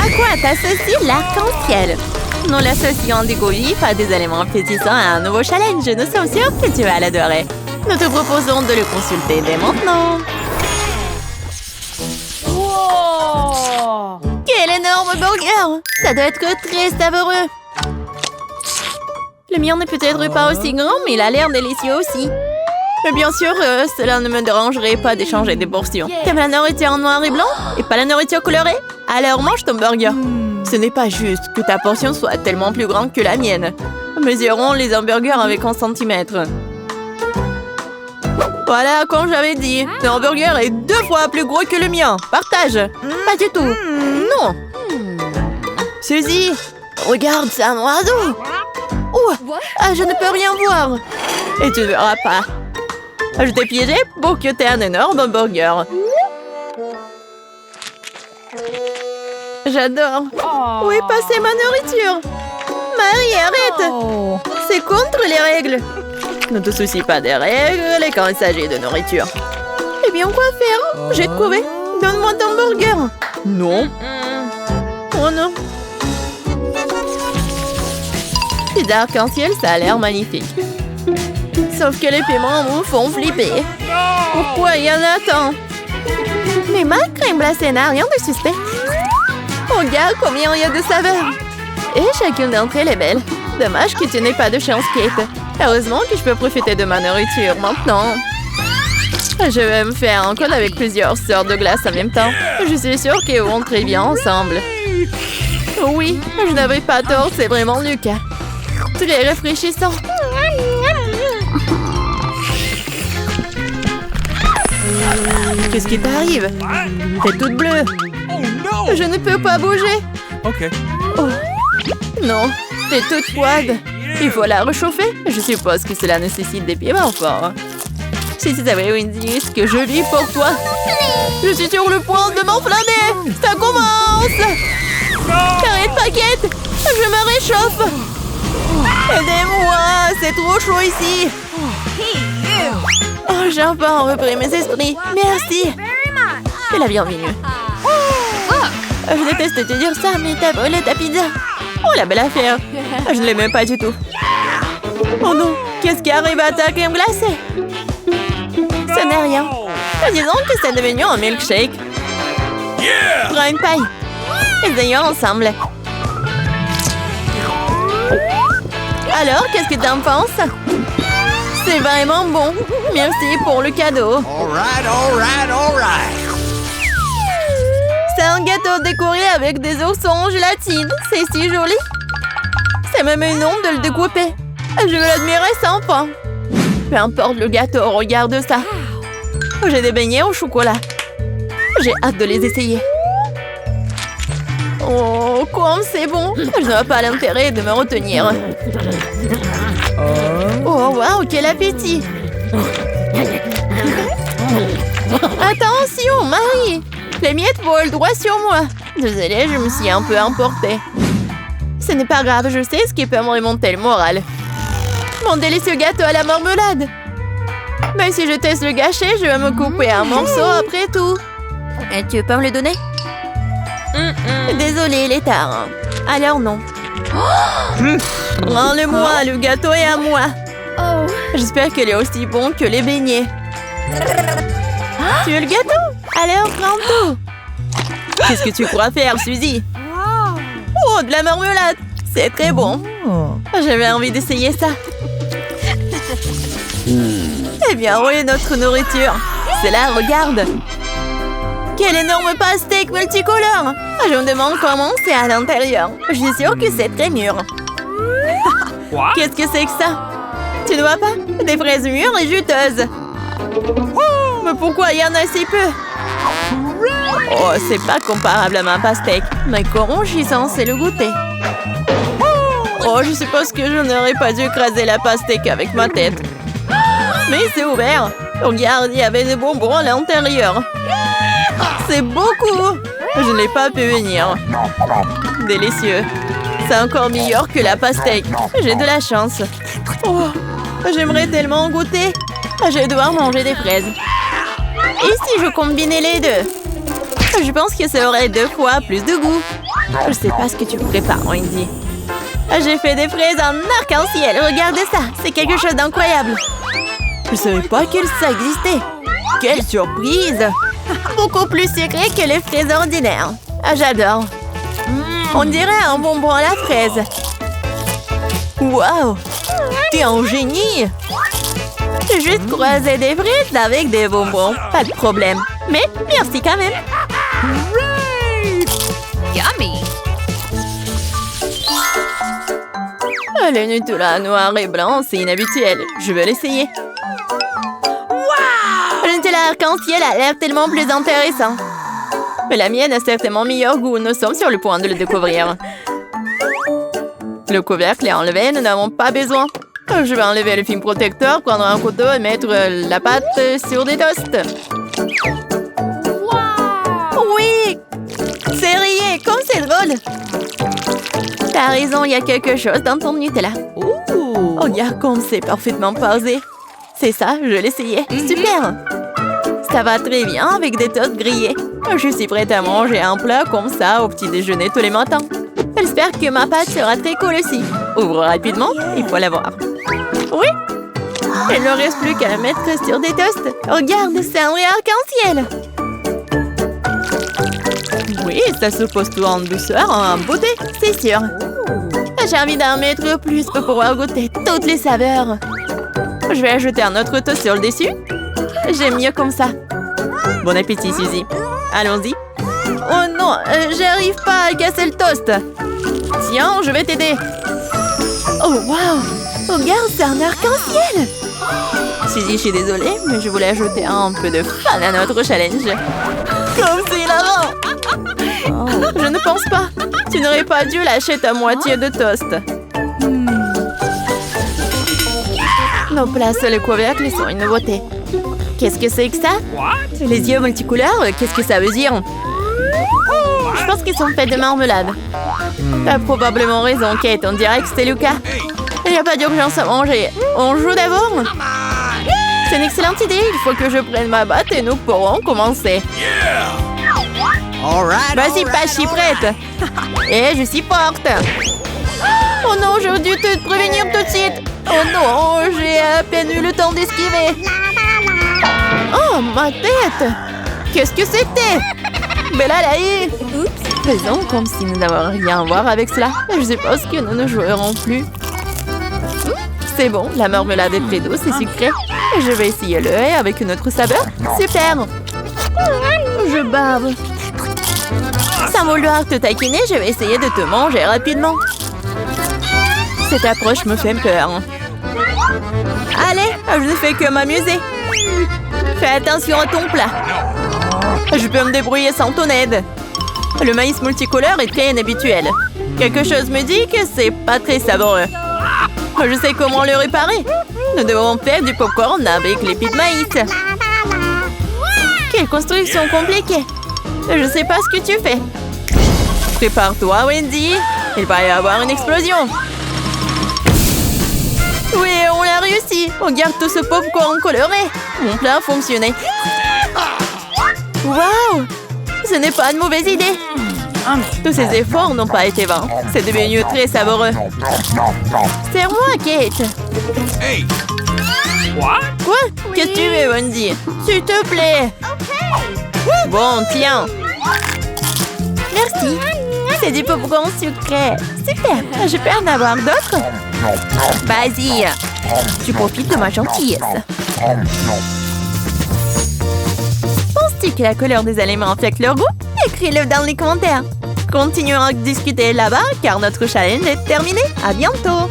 À quoi t'associes l'arc-en-ciel? Nous l'associons des goûts à des éléments appétissants à un nouveau challenge. Nous sommes sûrs que tu vas l'adorer. Nous te proposons de le consulter dès maintenant. Wow! Quel énorme burger! Ça doit être très savoureux. Le mien n'est peut-être pas aussi grand, mais il a l'air délicieux aussi. Mais bien sûr, cela ne me dérangerait pas d'échanger des portions. T'aimes la nourriture en noir et blanc et pas la nourriture colorée? Alors mange ton burger. Ce n'est pas juste que ta portion soit tellement plus grande que la mienne. Mesurons les hamburgers avec 1 centimètre. Voilà, comme j'avais dit, ton hamburger est 2 fois plus gros que le mien. Partage. Pas du tout. Non. Suzy, regarde, c'est un oiseau. Oh, je ne peux rien voir. Et tu ne verras pas. Je t'ai piégé pour que tu aies un énorme hamburger. J'adore. Où est passée ma nourriture? Marie, arrête. C'est contre les règles. Ne te soucie pas des règles quand il s'agit de nourriture. Eh bien, quoi faire? J'ai trouvé. Donne-moi ton burger. Non. Oh non. Les arcs-en-ciel, ça a l'air magnifique. Sauf que les piments me font flipper. Pourquoi il y en a tant? Mais ma crème glacée n'a rien de suspect. Regarde combien il y a de saveurs. Et chacune d'entre elles est belle. Dommage que tu n'aies pas de chance, Kate. Heureusement que je peux profiter de ma nourriture maintenant. Je vais me faire un code avec plusieurs sortes de glace en même temps. Je suis sûre qu'elles vont très bien ensemble. Oui, je n'avais pas tort, c'est vraiment Lucas. Très rafraîchissant. Qu'est-ce qui t'arrive? T'es toute bleue. Je ne peux pas bouger. OK. Oh. Non, t'es toute froide. Il faut la réchauffer. Je suppose que cela nécessite des piments forts. Si tu savais, Wendy, ce que je vis pour toi. Je suis sur le point de m'enflammer. Ça commence. Arrête, Paquette. Je me réchauffe. Aidez-moi, c'est trop chaud ici. Oh, j'ai enfin repris mes esprits. Merci. C'est la bienvenue. Je déteste te dire ça, mais t'as volé ta pizza. Oh, la belle affaire. Je ne l'aimais pas du tout. Oh non, qu'est-ce qui arrive à ta crème glacée? Ce n'est rien. Disons que c'est devenu un milkshake. Prends une paille. Essayons ensemble. Alors, qu'est-ce que t'en penses? C'est vraiment bon. Merci pour le cadeau. C'est un gâteau décoré avec des oursons en gélatine. C'est si joli. C'est même une honte de le découper. Je veux l'admirer sans fin. Peu importe le gâteau, regarde ça. J'ai des beignets au chocolat. J'ai hâte de les essayer. Oh, comme c'est bon. Je n'ai pas l'intérêt de me retenir. Oh, waouh, quel appétit. Attention, Marie. Les miettes volent droit sur moi. Désolée, je me suis un peu emportée. Ce n'est pas grave, je sais ce qui peut me remonter le moral. Mon délicieux gâteau à la marmelade. Mais si je teste le gâcher, je vais me couper un morceau après tout. Et tu peux me le donner? Désolée, il est tard. Alors non. Rends-le-moi, le gâteau est à moi. J'espère qu'il est aussi bon que les beignets. Tu veux le gâteau? Alors prends tout. Qu'est-ce que tu crois faire, Suzy? Oh, de la marmelade. C'est très bon. J'avais envie d'essayer ça. Eh bien, oui, notre nourriture. C'est là, regarde. Quel énorme pastèque multicolore. Je me demande comment c'est à l'intérieur. Je suis sûre que c'est très mûr. Qu'est-ce que c'est que ça? Tu ne vois pas? Des fraises mûres et juteuses. Mais pourquoi il y en a si peu? Oh, c'est pas comparable à ma pastèque. Mais comment je suis censée le goûter? Oh, je suppose que je n'aurais pas dû écraser la pastèque avec ma tête. Mais c'est ouvert. Regarde, il y avait des bonbons à l'intérieur. C'est beaucoup. Je n'ai pas pu venir. Délicieux. C'est encore meilleur que la pastèque. J'ai de la chance. Oh, j'aimerais tellement en goûter. Je vais devoir manger des fraises. Et si je combinais les deux? Je pense que ça aurait 2 fois plus de goût. Je sais pas ce que tu prépares, Wendy. J'ai fait des fraises en arc-en-ciel. Regardez ça, c'est quelque chose d'incroyable. Je savais pas que ça existait. Quelle surprise! Beaucoup plus sucré que les fraises ordinaires. Ah, j'adore. On dirait un bonbon à la fraise. Waouh! T'es un génie! J'ai juste croisé des frites avec des bonbons. Pas de problème. Mais merci quand même. Yummy. Le Nutella noir et blanc, c'est inhabituel. Je veux l'essayer. Le Nutella arc-en-ciel a l'air tellement plus intéressant. Mais la mienne a certainement meilleur goût. Nous sommes sur le point de le découvrir. Le couvercle est enlevé, nous n'avons pas besoin. Je vais enlever le film protecteur, prendre un couteau et mettre la pâte sur des toasts. Oui! C'est rayé, comme c'est drôle! T'as raison, il y a quelque chose dans ton Nutella. Oh, regarde comme c'est parfaitement posé. C'est ça, je l'essayais. Super! Ça va très bien avec des toasts grillés. Je suis prête à manger un plat comme ça au petit déjeuner tous les matins. J'espère que ma pâte sera très cool aussi. Ouvre rapidement, il faut la voir. Oui! Il ne reste plus qu'à la mettre sur des toasts. Regarde, c'est un vrai arc-en-ciel. Oui, ça se pose tout en douceur, en beauté, c'est sûr. J'ai envie d'en mettre plus pour pouvoir goûter toutes les saveurs. Je vais ajouter un autre toast sur le dessus. J'aime mieux comme ça. Bon appétit, Suzy. Allons-y. Oh non, j'arrive pas à casser le toast. Tiens, je vais t'aider. Oh, waouh! Regarde, c'est un arc-en-ciel! Suzy, je suis désolée, mais je voulais ajouter un peu de fun à notre challenge. Comme c'est hilarant! Oh, je ne pense pas. Tu n'aurais pas dû lâcher ta moitié de toast. Nos plats sur le couvercle sont une nouveauté. Qu'est-ce que c'est que ça? Les yeux multicouleurs, qu'est-ce que ça veut dire? Je pense qu'ils sont faits de marmelade. T'as probablement raison, Kate. On dirait que c'est Lucas. Il n'y a pas d'urgence à manger. On joue d'abord? C'est une excellente idée. Il faut que je prenne ma batte et nous pourrons commencer. Vas-y, pas si prête. Et je suis forte. Oh non, j'aurais dû te prévenir tout de suite. Oh non, j'ai à peine eu le temps d'esquiver. Oh, ma tête. Qu'est-ce que c'était? Bella Laï. Oups, faisons comme si nous n'avons rien à voir avec cela. Je suppose que nous ne jouerons plus. C'est bon, la marmelade est très douce et sucrée. Je vais essayer le lait avec une autre saveur. Super. Je bave. Sans vouloir te taquiner, je vais essayer de te manger rapidement. Cette approche me fait peur. Allez, je ne fais que m'amuser. Fais attention à ton plat. Je peux me débrouiller sans ton aide. Le maïs multicolore est très inhabituel. Quelque chose me dit que c'est pas très savoureux. Je sais comment le réparer. Nous devons faire du popcorn avec l'épi de maïs. Quelle construction compliquée. Je sais pas ce que tu fais. Prépare-toi, Wendy. Il va y avoir une explosion. Oui, on l'a réussi. Regarde tout ce popcorn coloré. Mon plat a fonctionné. Waouh! Ce n'est pas une mauvaise idée. Tous ces efforts n'ont pas été vains. C'est devenu très savoureux. Serre-moi, Kate. Quoi? Qu'est-ce que tu veux, Wendy? S'il te plaît. Bon, tiens. Merci. C'est du popcorn sucré. Super. Je peux en avoir d'autres? Vas-y. Tu profites de ma gentillesse. Penses-tu que la couleur des aliments affecte leur goût? Écris-le dans les commentaires. Continuons à discuter là-bas car notre challenge est terminé. À bientôt.